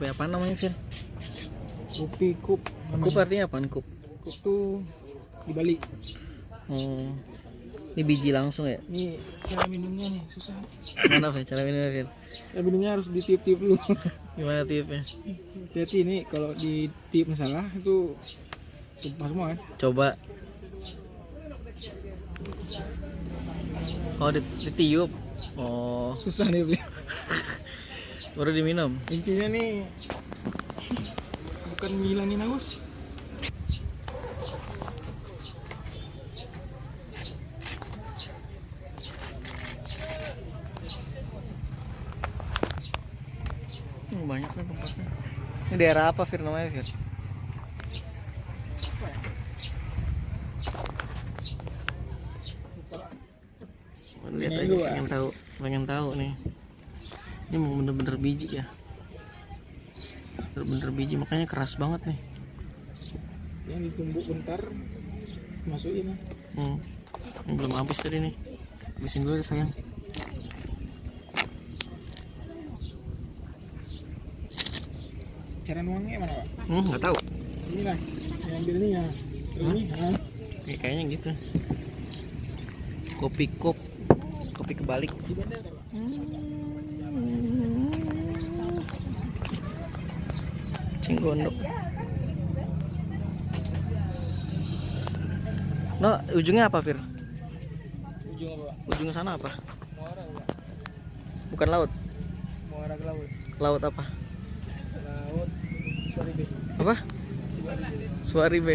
kopi apa namanya Fir? Kopi kup. Kup artinya apa? Kup. Kup tuh di Bali. Ini biji langsung ya? Ini cara minumnya nih susah. Gimana Fir? Cara minumnya Fir? Cara minumnya harus ditiup-tiup dulu. Gimana tipnya? Hati-hati ini kalau ditiup masalah itu tumpah semua kan. Coba. Oh ditiup. Oh Susah nih beli. baru diminum. Intinya nih bukan ngilangin haus. Banyak kan tempatnya. Ini daerah apa Fir namanya Fir? Lihat aja, pengen tahu nih. Ini mau bener-bener biji ya. Bener-bener biji makanya keras banget nih. Yang ditumbuk bentar masukin. Ini belum habis tadi nih. Habisin dulu deh sayang. Cara nuangnya mana Pak? Nggak tahu. Ini lah, yang ambil ini ya. Ini. Ya, kayaknya gitu. Kopi kup, kopi kebalik. Di bandara Pak. Cinggondok. No, ujungnya apa Fir? Ujung apa Pak? Ujung sana apa? Muara Pak. Bukan laut. Muara ke laut. Laut apa? Laut Suaribe. Apa? Suaribe. Suaribe.